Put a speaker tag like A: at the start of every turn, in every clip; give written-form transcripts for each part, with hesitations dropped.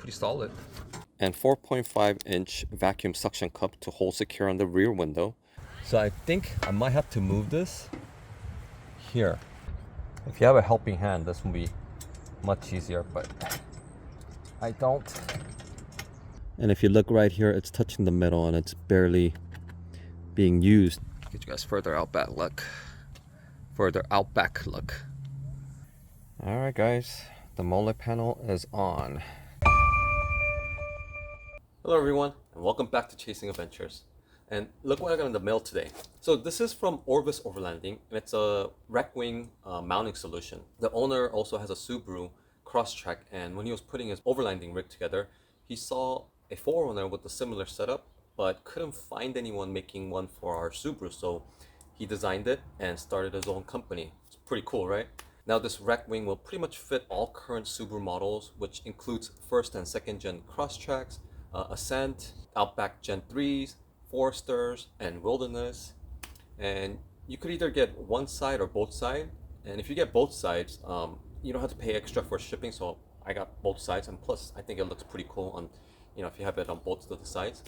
A: pretty solid. And 4.5-inch vacuum suction cup to hold secure on the rear window. So I think I might have to move this here. If you have a helping hand, this will be much easier, but I don't. And if you look right here, it's touching the middle and it's barely being used. Get you guys further outback look. Alright guys, the Molle panel is on. Hello everyone, and welcome back to Chasing Adventures. And look what I got in the mail today. So this is from Orbis Overlanding, and it's a rack wing mounting solution. The owner also has a Subaru Crosstrek, and when he was putting his overlanding rig together, he saw a 4Runner with a similar setup, but couldn't find anyone making one for our Subaru, so he designed it and started his own company. It's pretty cool, right? Now this rack wing will pretty much fit all current Subaru models, which includes first and second gen Crosstreks, Ascent, Outback Gen 3s, Foresters, and Wilderness. And you could either get one side or both sides. And if you get both sides, you don't have to pay extra for shipping. So I got both sides, and plus I think it looks pretty cool on, if you have it on both of the sides.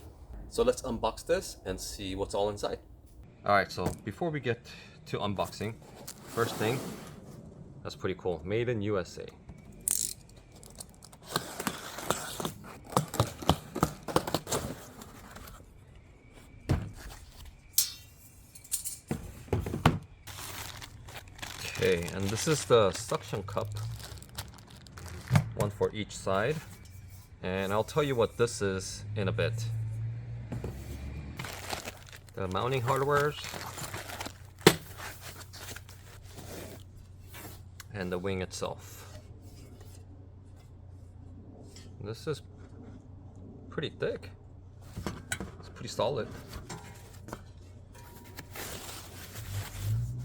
A: So let's unbox this and see what's all inside. All right, so before we get to unboxing, first thing, that's pretty cool. Made in USA. Okay, and this is the suction cup, one for each side, and I'll tell you what this is in a bit. The mounting hardwares and the wing itself. This is pretty thick. It's pretty solid.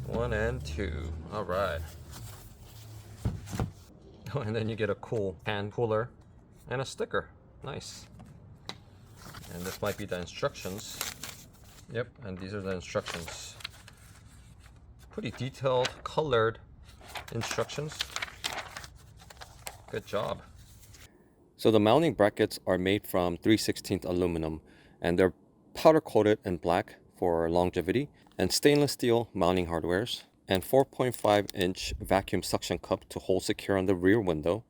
A: 1 and 2. All right. Oh, and then you get a cool hand cooler and a sticker. Nice. And this might be the instructions. Yep, and these are the instructions. Pretty detailed, colored instructions. Good job. So the mounting brackets are made from 3/16 aluminum, and they're powder coated in black for longevity, and stainless steel mounting hardwares, and 4.5-inch vacuum suction cup to hold secure on the rear window.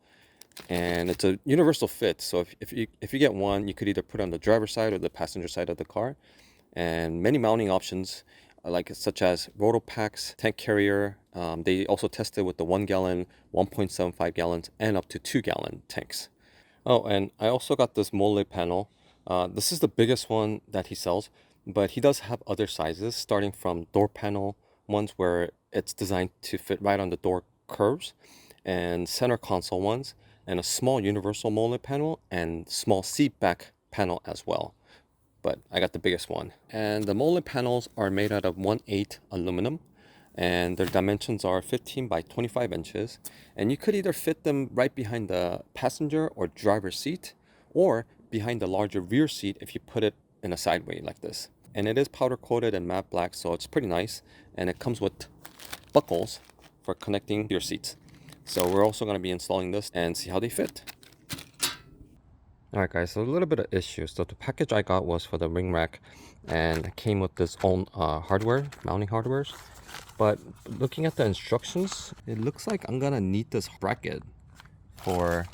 A: And it's a universal fit, so if you get one, you could either put it on the driver's side or the passenger side of the car. And many mounting options, such as roto packs, tank carrier. They also tested with the 1 gallon, 1.75 gallons, and up to 2 gallon tanks. Oh, and I also got this Molle panel. This is the biggest one that he sells, but he does have other sizes, starting from door panel ones where it's designed to fit right on the door curves, and center console ones, and a small universal Molle panel, and small seat back panel as well. But I got the biggest one. And the Molle panels are made out of 1/8 aluminum, and their dimensions are 15 by 25 inches. And you could either fit them right behind the passenger or driver's seat, or behind the larger rear seat if you put it in a sideway like this. And it is powder coated and matte black, so it's pretty nice. And it comes with buckles for connecting your seats. So we're also going to be installing this and see how they fit. Alright guys, so a little bit of issues. So the package I got was for the ring rack, and it came with this own hardware, mounting hardwares. But looking at the instructions, it looks like I'm gonna need this bracket for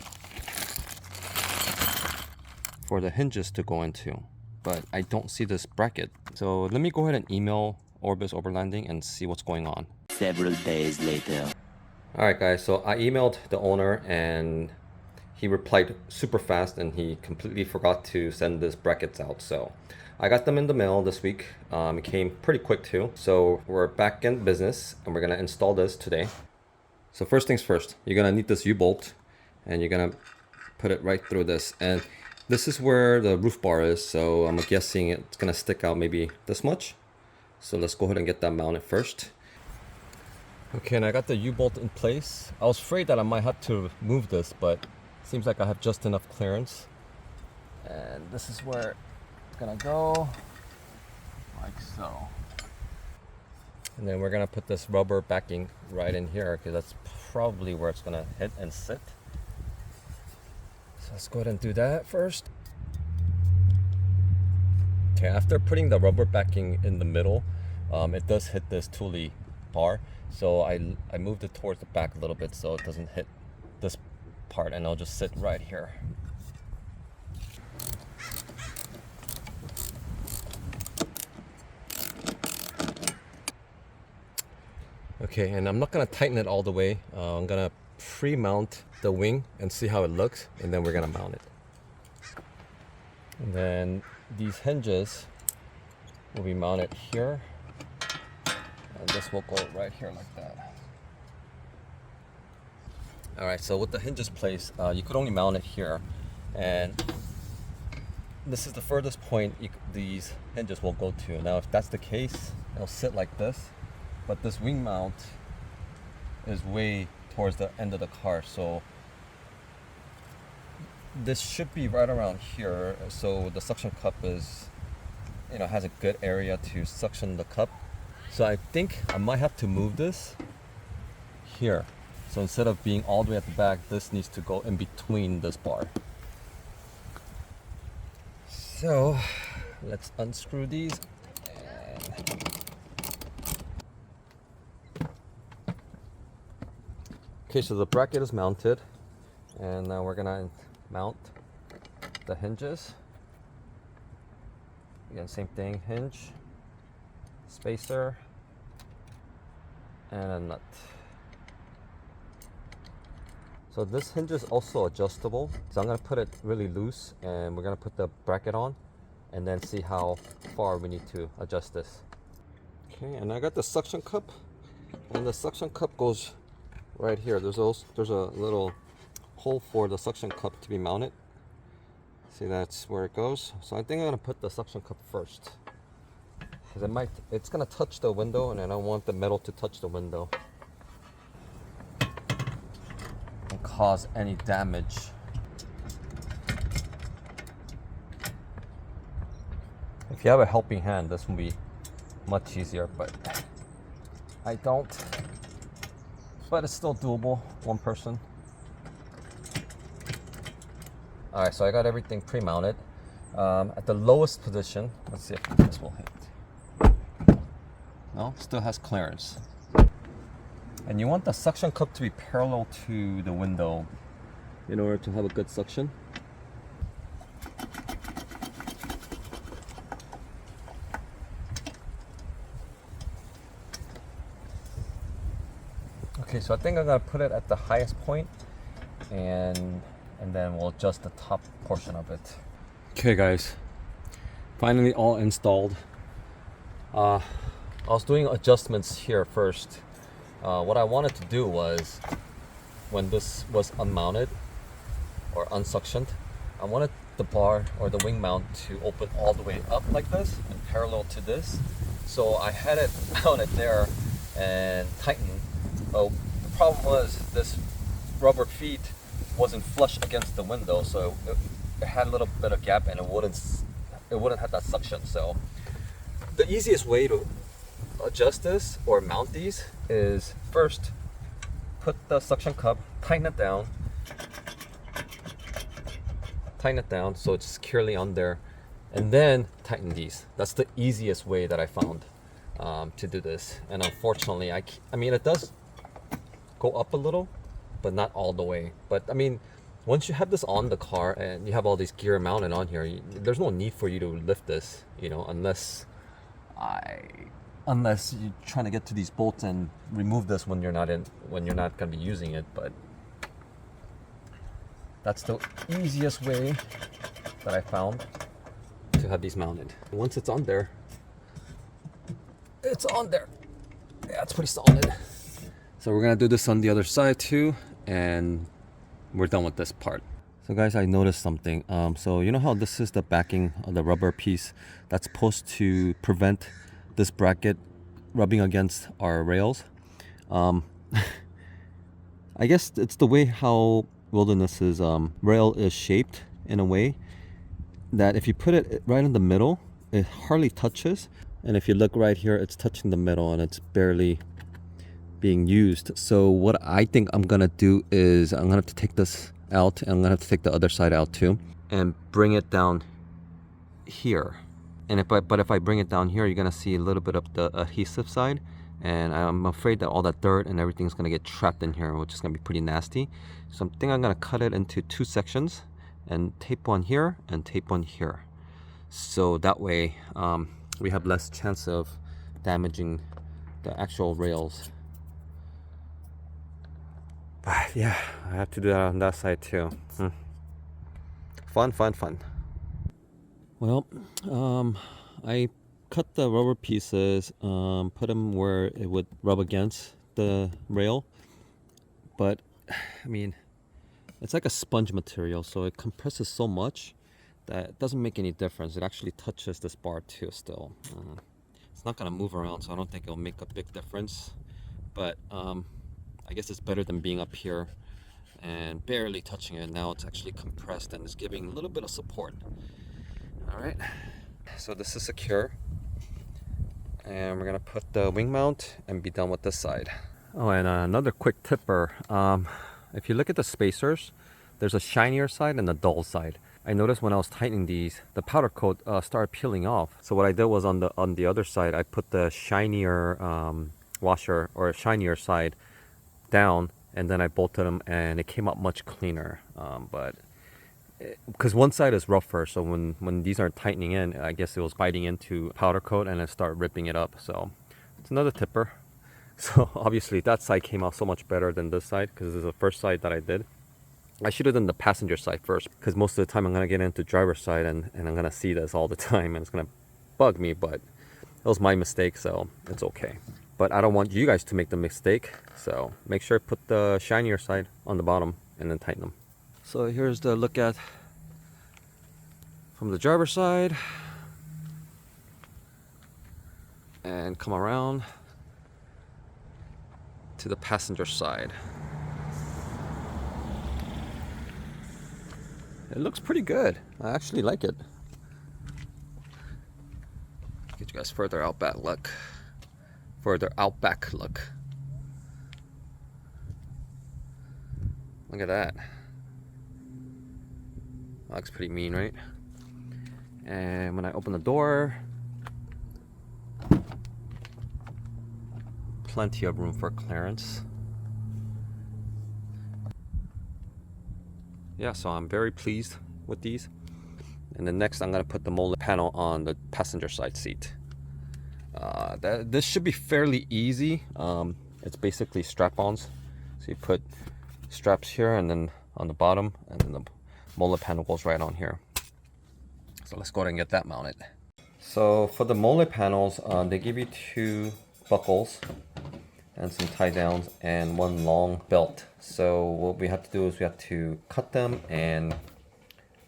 A: the hinges to go into, but I don't see this bracket. So let me go ahead and email Orbis Overlanding and see what's going on.
B: Several days later.
A: Alright guys, so I emailed the owner and he replied super fast, and he completely forgot to send these brackets out. So I got them in the mail this week. It came pretty quick too. So we're back in business and we're gonna install this today. So first things first, you're gonna need this U-bolt, and you're gonna put it right through this. And this is where the roof bar is, so I'm guessing it's gonna stick out maybe this much. So let's go ahead and get that mounted first. Okay, and I got the U-bolt in place. I was afraid that I might have to move this, but seems like I have just enough clearance. And this is where it's gonna go, like so. And then we're gonna put this rubber backing right in here, because that's probably where it's gonna hit and sit. So let's go ahead and do that first. Okay, after putting the rubber backing in the middle, it does hit this Thule bar. So I moved it towards the back a little bit so it doesn't hit this part, and I'll just sit right here. Okay, and I'm not gonna tighten it all the way. I'm gonna pre-mount the wing and see how it looks, and then we're gonna mount it. And then these hinges will be mounted here, and this will go right here like that. All right, so with the hinges placed, you could only mount it here, and this is the furthest point these hinges will go to. Now, if that's the case, it'll sit like this, but this wing mount is way towards the end of the car, so this should be right around here. So the suction cup is, has a good area to suction the cup. So I think I might have to move this here. So instead of being all the way at the back, this needs to go in between this bar. So let's unscrew these. Okay, so the bracket is mounted, and now we're gonna mount the hinges. Again, same thing, hinge, spacer, and a nut. So this hinge is also adjustable. So I'm gonna put it really loose, and we're gonna put the bracket on and then see how far we need to adjust this. Okay, and I got the suction cup, and the suction cup goes right here. There's a little hole for the suction cup to be mounted. See, that's where it goes. So I think I'm gonna put the suction cup first, because it's gonna touch the window, and I don't want the metal to touch the window and cause any damage. If you have a helping hand, this will be much easier, but I don't. But it's still doable, one person. All right, so I got everything pre-mounted. At the lowest position, let's see if this will hit. No, still has clearance. And you want the suction cup to be parallel to the window in order to have a good suction. Okay, so I think I'm gonna put it at the highest point, and then we'll adjust the top portion of it. Okay guys, finally all installed. I was doing adjustments here first. What I wanted to do was, when this was unmounted or unsuctioned, I wanted the bar or the wing mount to open all the way up like this and parallel to this. So I had it mounted there and tightened. Oh, the problem was this rubber feet wasn't flush against the window, so it had a little bit of gap, and it wouldn't have that suction. So the easiest way to adjust this or mount these is first put the suction cup, tighten it down so it's securely on there, and then tighten these. That's the easiest way that I found to do this. And unfortunately, I mean, it does go up a little, but not all the way. But I mean, once you have this on the car and you have all these gear mounted on here, there's no need for you to lift this, unless you're trying to get to these bolts and remove this when you're not going to be using it. But that's the easiest way that I found to have these mounted. Once it's on there, it's on there. Yeah, it's pretty solid. So we're gonna do this on the other side too, and we're done with this part. So guys, I noticed something. So you know how this is the backing of the rubber piece that's supposed to prevent this bracket rubbing against our rails? I guess it's the way how Wilderness's rail is shaped, in a way that if you put it right in the middle, it hardly touches. And if you look right here, it's touching the middle and it's barely being used. So what I think I'm gonna do is I'm gonna have to take this out, and I'm gonna have to take the other side out too, and bring it down here. And if I bring it down here, you're gonna see a little bit of the adhesive side, and I'm afraid that all that dirt and everything's gonna get trapped in here, which is gonna be pretty nasty. So I think I'm gonna cut it into 2 sections and tape one here and tape one here, so that way we have less chance of damaging the actual rails. But yeah, I have to do that on that side too. Fun. Well, I cut the rubber pieces, put them where it would rub against the rail, but I mean, it's like a sponge material, so it compresses so much that it doesn't make any difference. It actually touches this bar too still. It's not gonna move around, so I don't think it'll make a big difference, but I guess it's better than being up here and barely touching it. Now it's actually compressed and it's giving a little bit of support. All right, so this is secure, and we're gonna put the wing mount and be done with this side. Oh, and another quick tipper. If you look at the spacers, there's a shinier side and a dull side. I noticed when I was tightening these, the powder coat started peeling off. So what I did was on the other side, I put the shinier washer or shinier side down, and then I bolted them, and it came out much cleaner. But because one side is rougher, so when these aren't tightening in, I guess it was biting into powder coat and it started ripping it up. So it's another tipper. So obviously that side came out so much better than this side, because this is the first side that I did. I should have done the passenger side first, because most of the time I'm gonna get into driver's side and I'm gonna see this all the time and it's gonna bug me, but it was my mistake, so it's okay. But I don't want you guys to make the mistake, so make sure to put the shinier side on the bottom and then tighten them. So here's the look at from the driver's side, and come around to the passenger side. It looks pretty good. I actually like it. Get you guys further outback look. Further outback look. Look at that. That looks pretty mean, right? And when I open the door, plenty of room for clearance. Yeah, so I'm very pleased with these. And then next I'm gonna put the Molle panel on the passenger side seat. This should be fairly easy. It's basically strap-ons. So you put straps here and then on the bottom, and then the Molle panel goes right on here. So let's go ahead and get that mounted. So for the Molle panels, they give you 2 buckles and some tie downs and 1 long belt. So what we have to do is we have to cut them and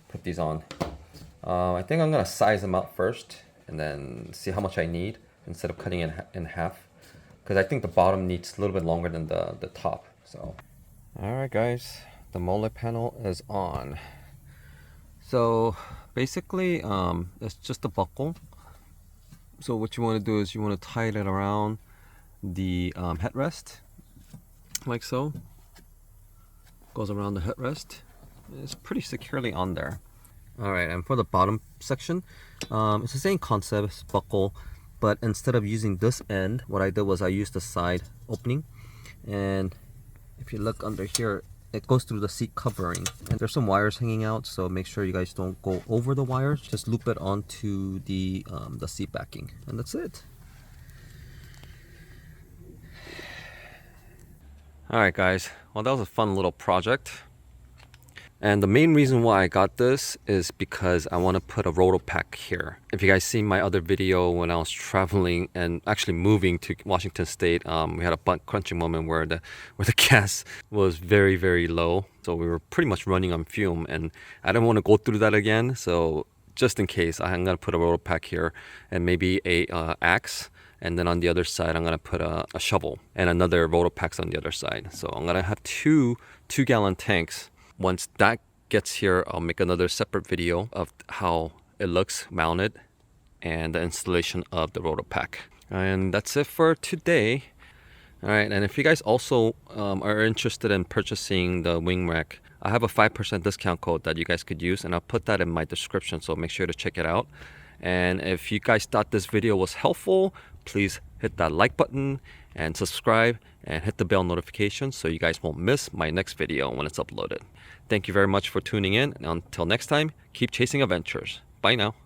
A: put these on. I think I'm gonna size them out first and then see how much I need instead of cutting it in half, because I think the bottom needs a little bit longer than the top. So all right guys, the Molle panel is on. So basically it's just a buckle. So what you want to do is you want to tie it around the headrest, like so. Goes around the headrest. It's pretty securely on there. All right, and for the bottom section, it's the same concept, buckle, but instead of using this end, what I did was I used the side opening, and if you look under here, it goes through the seat covering, and there's some wires hanging out, so make sure you guys don't go over the wires. Just loop it onto the seat backing, and that's it. Alright guys, well that was a fun little project. And the main reason why I got this is because I want to put a roto pack here. If you guys seen my other video when I was traveling and actually moving to Washington State, we had a butt crunching moment where the gas was very, very low. So we were pretty much running on fume, and I don't want to go through that again. So just in case, I'm going to put a roto pack here and maybe a axe. And then on the other side, I'm going to put a shovel and another roto packs on the other side. So I'm going to have two 2-gallon tanks. Once that gets here, I'll make another separate video of how it looks mounted and the installation of the roto pack. And that's it for today. All right, and if you guys also are interested in purchasing the wing rack, I have a 5% discount code that you guys could use, and I'll put that in my description, so make sure to check it out. And if you guys thought this video was helpful, please hit that like button and subscribe and hit the bell notification so you guys won't miss my next video when it's uploaded. Thank you very much for tuning in, and until next time, keep chasing adventures. Bye now.